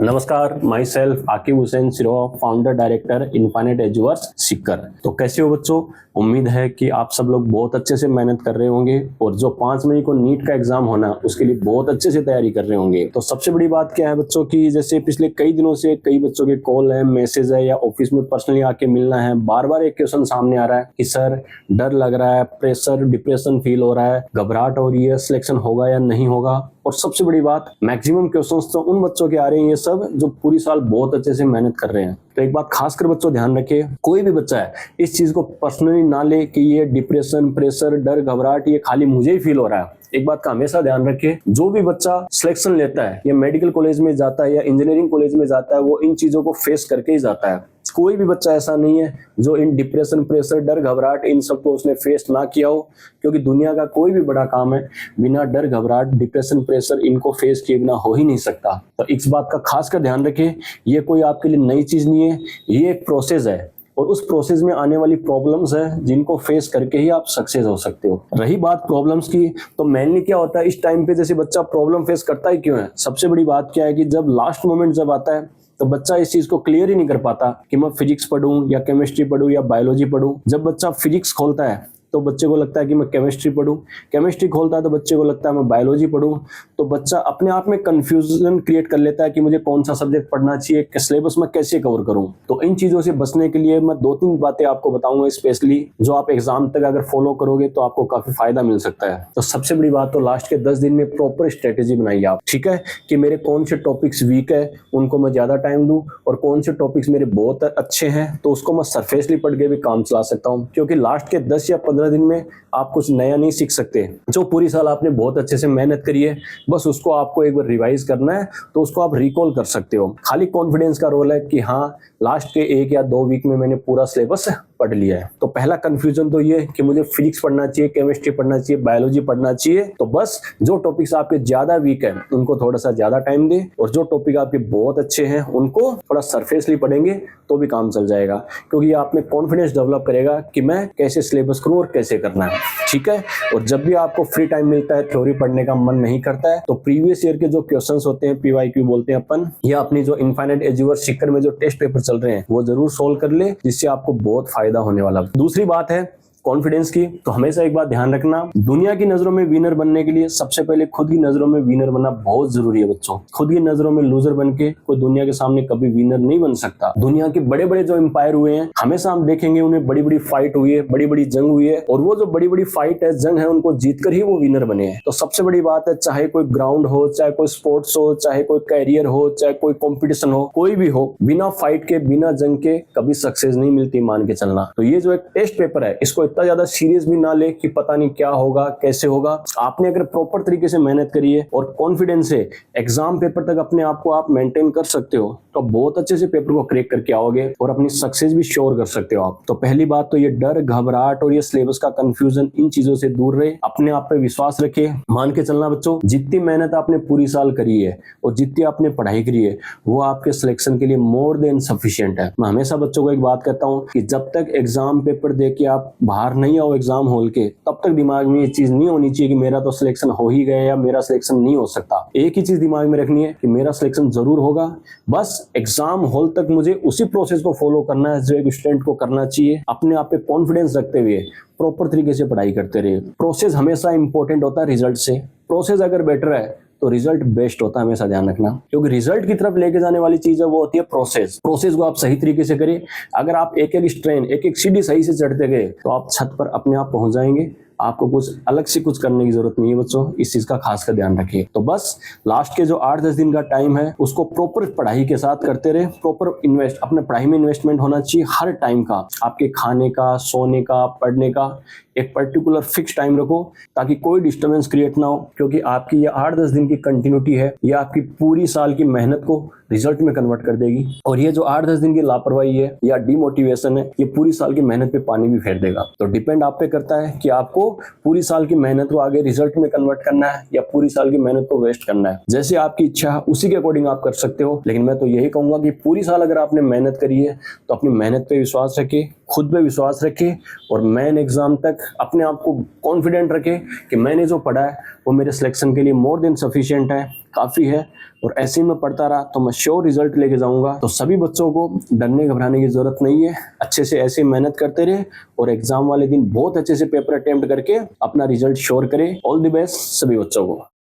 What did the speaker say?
नमस्कार, myself Aqib Hussain Siroha, founder director Infinite Eduverse Sikar. तो कैसे हो बच्चों? उम्मीद है कि आप सब लोग बहुत अच्छे से मेहनत कर रहे होंगे और जो 5 मई को नीट का एग्जाम होना उसके लिए बहुत अच्छे से तैयारी कर रहे होंगे। तो सबसे बड़ी बात क्या है बच्चों की, जैसे पिछले कई दिनों से कई बच्चों के कॉल है, मैसेज है या ऑफिस में पर्सनली आके मिलना है, बार बार एक क्वेश्चन सामने आ रहा है कि सर डर लग रहा है, प्रेशर डिप्रेशन फील हो रहा है, घबराहट हो रही है, सिलेक्शन होगा या नहीं होगा। और सबसे बड़ी बात, मैक्सिमम क्वेश्चंस तो उन बच्चों के आ रहे हैं ये सब जो पूरी साल बहुत अच्छे से मेहनत कर रहे हैं। तो एक बात खासकर बच्चों ध्यान रखिए, कोई भी बच्चा है इस चीज को पर्सनली ना ले कि ये डिप्रेशन, प्रेशर, डर, घबराहट ये खाली मुझे ही फील हो रहा है। एक बात का हमेशा ध्यान रखिए, जो भी बच्चा सिलेक्शन लेता है या मेडिकल कॉलेज में जाता है या इंजीनियरिंग कॉलेज में जाता है वो इन चीजों को फेस करके ही जाता है। कोई भी बच्चा ऐसा नहीं है जो इन डिप्रेशन, प्रेशर, डर, घबराहट इन सबको उसने फेस ना किया हो, क्योंकि दुनिया का कोई भी बड़ा काम है बिना डर, घबराहट, डिप्रेशन, प्रेशर इनको फेस किए बिना हो ही नहीं सकता। तो इस बात का खास कर ध्यान रखिए, ये कोई आपके लिए नई चीज नहीं है, ये एक प्रोसेस है और उस प्रोसेस में आने वाली प्रॉब्लम्स है जिनको फेस करके ही आप सक्सेस हो सकते हो। रही बात प्रॉब्लम्स की, तो मेनली क्या होता है इस टाइम पे, जैसे बच्चा प्रॉब्लम फेस करता ही क्यों है, सबसे बड़ी बात क्या है कि जब लास्ट मोमेंट जब आता है तो बच्चा इस चीज को क्लियर ही नहीं कर पाता कि मैं फिजिक्स पढूं या केमिस्ट्री पढूं या बायोलॉजी पढूं। जब बच्चा फिजिक्स खोलता है तो बच्चे को लगता है कि मैं केमिस्ट्री पढूं, केमिस्ट्री खोलता है तो बच्चे को लगता है मैं बायोलॉजी पढूं। तो बच्चा अपने आप में कंफ्यूजन क्रिएट कर लेता है कि मुझे कौन सा सब्जेक्ट पढ़ना चाहिए, सिलेबस में कैसे कवर करूं। तो इन चीजों से बचने के लिए मैं 2-3 बातें आपको बताऊंगा स्पेशली, जो आप एग्जाम तक अगर फॉलो करोगे तो आपको काफी फायदा मिल सकता है। तो सबसे बड़ी बात, तो लास्ट के 10 दिन में प्रॉपर स्ट्रेटेजी बनाइए आप, ठीक है, कि मेरे कौन से टॉपिक्स वीक है उनको मैं ज्यादा टाइम दूं और कौन से टॉपिक्स मेरे बहुत अच्छे हैं तो उसको मैं सरफेसली पढ़ के भी काम चला सकता हूं। क्योंकि लास्ट के 10 या 15 दिन में आप कुछ नया नहीं सीख सकते। जो पूरी साल आपने बहुत अच्छे से मेहनत करी है बस उसको आपको एक बार रिवाइज करना है तो उसको आप रिकॉल कर सकते हो। खाली कॉन्फिडेंस का रोल है कि हाँ लास्ट के 1 या 2 वीक में मैंने पूरा सिलेबस पढ़ लिया है। तो पहला कंफ्यूजन तो ये कि मुझे फिजिक्स पढ़ना चाहिए, केमिस्ट्री पढ़ना चाहिए, बायोलॉजी पढ़ना चाहिए। तो बस जो टॉपिक्स आपके ज्यादा वीक है उनको थोड़ा सा ज्यादा टाइम दे और जो टॉपिक आपके बहुत अच्छे हैं उनको थोड़ा सरफेसली पढ़ेंगे तो भी काम चल जाएगा। क्योंकि ये आप में कॉन्फिडेंस डेवलप करेगा कि मैं कैसे सिलेबस करूं और कैसे करना है, ठीक है। और जब भी आपको फ्री टाइम मिलता है, थ्योरी पढ़ने का मन नहीं करता है, तो प्रीवियस ईयर के जो क्वेश्चंस होते हैं, PYQ बोलते हैं अपन, या अपनी जो इनफाइनाइट एजुवर्स सीकर में जो टेस्ट पेपर चल रहे हैं वो जरूर सोल्व कर ले, जिससे आपको बहुत फायदा होने वाला है। दूसरी बात है कॉन्फिडेंस की, तो हमेशा एक बात ध्यान रखना, दुनिया की नजरों में विनर बनने के लिए सबसे पहले खुद की नजरों में विनर बनना बहुत जरूरी है बच्चों। खुद की नजरों में लूजर बन के कोई दुनिया के सामने कभी विनर नहीं बन सकता। दुनिया के बड़े बड़े जो एम्पायर हुए हैं हमेशा हम देखेंगे उन्हें बड़ी बड़ी फाइट हुई है, बड़ी बड़ी जंग हुई है और वो जो बड़ी बड़ी फाइट है, जंग है, उनको जीतकर ही वो विनर बने हैं। तो सबसे बड़ी बात है, चाहे कोई ग्राउंड हो, चाहे कोई स्पोर्ट्स हो, चाहे कोई कैरियर हो, चाहे कोई कॉम्पिटिशन हो, कोई भी हो, बिना फाइट के, बिना जंग के कभी सक्सेस नहीं मिलती, मान के चलना। तो ये जो एक टेस्ट पेपर है इसको इतना ज्यादा सीरियस भी ना ले कि पता नहीं क्या होगा, कैसे होगा। आपने अगर प्रॉपर तरीके से मेहनत करी है और कॉन्फिडेंस से एग्जाम पेपर तक अपने आप को आप मेंटेन कर सकते हो तो बहुत अच्छे से पेपर को क्रैक करके आओगे और अपनी सक्सेस भी श्योर कर सकते हो आप। तो पहली बात तो ये डर, घबराहट और ये सिलेबस का कंफ्यूजन, इन चीजों से दूर रहे, अपने आप पे विश्वास रखे। मान के चलना बच्चों, जितनी मेहनत आपने पूरी साल करी है और जितनी आपने पढ़ाई करी है वो आपके सिलेक्शन के लिए मोर देन सफिशिएंट है। मैं हमेशा बच्चों को एक बात कहता हूँ कि जब तक एग्जाम पेपर दे के आप बाहर नहीं आओ एग्जाम हॉल के, तब तक दिमाग में ये चीज नहीं होनी चाहिए कि मेरा तो सिलेक्शन हो ही गया या मेरा सिलेक्शन नहीं हो सकता। एक ही चीज दिमाग में रखनी है कि मेरा सिलेक्शन जरूर होगा। बस एग्जाम हॉल तक मुझे उसी प्रोसेस को फॉलो करना है जो एक स्टूडेंट को करना चाहिए। अपने आप पे कॉन्फिडेंस रखते हुए प्रॉपर तरीके से पढ़ाई करते रहिए। प्रोसेस हमेशा इंपॉर्टेंट होता है रिजल्ट से। प्रोसेस अगर बेटर है तो रिजल्ट बेस्ट होता है, हमेशा ध्यान रखना। क्योंकि रिजल्ट की तरफ लेके जाने वाली चीज है वो होती है प्रोसेस। प्रोसेस को आप सही तरीके से करिए। अगर आप एक एक स्ट्रेन, एक एक सीढ़ी सही से चढ़ते गए तो आप छत पर अपने आप पहुंच जाएंगे। आपको कुछ अलग से कुछ करने की जरूरत नहीं है बच्चों, इस चीज का खास कर ध्यान रखिए। तो बस लास्ट के जो 8-10 दिन का टाइम है उसको प्रॉपर पढ़ाई के साथ करते रहे। प्रॉपर इन्वेस्ट, अपने पढ़ाई में इन्वेस्टमेंट होना चाहिए हर टाइम का। आपके खाने का, सोने का, पढ़ने का एक पर्टिकुलर फिक्स टाइम रखो ताकि कोई डिस्टर्बेंस क्रिएट ना हो। क्योंकि आपकी ये 8-10 दिन की कंटिन्यूटी है, ये आपकी पूरी साल की मेहनत को रिजल्ट में कन्वर्ट कर देगी। और ये जो 8-10 दिन की लापरवाही है या डिमोटिवेशन है, ये पूरी साल की मेहनत पे पानी भी फेर देगा। तो डिपेंड आप पे करता है कि आपको पूरी साल की मेहनत को आगे रिजल्ट में कन्वर्ट करना है या पूरी साल की मेहनत को वेस्ट करना है। जैसे आपकी इच्छा है उसी के अकॉर्डिंग आप कर सकते हो। लेकिन मैं तो यही कहूंगा कि पूरी साल अगर आपने मेहनत करी है तो अपनी मेहनत पे विश्वास रखिए, खुद पे विश्वास रखे और मेन एग्जाम तक अपने आप को कॉन्फिडेंट रखे कि मैंने जो पढ़ा है वो मेरे सिलेक्शन के लिए मोर देन सफिशिएंट है। काफ़ी है और ऐसे ही मैं पढ़ता रहा तो मैं श्योर रिजल्ट लेके जाऊंगा। तो सभी बच्चों को डरने घबराने की जरूरत नहीं है, अच्छे से ऐसे मेहनत करते रहे और एग्जाम वाले दिन बहुत अच्छे से पेपर अटेम्प्ट करके अपना रिजल्ट श्योर करें। ऑल द बेस्ट सभी बच्चों को।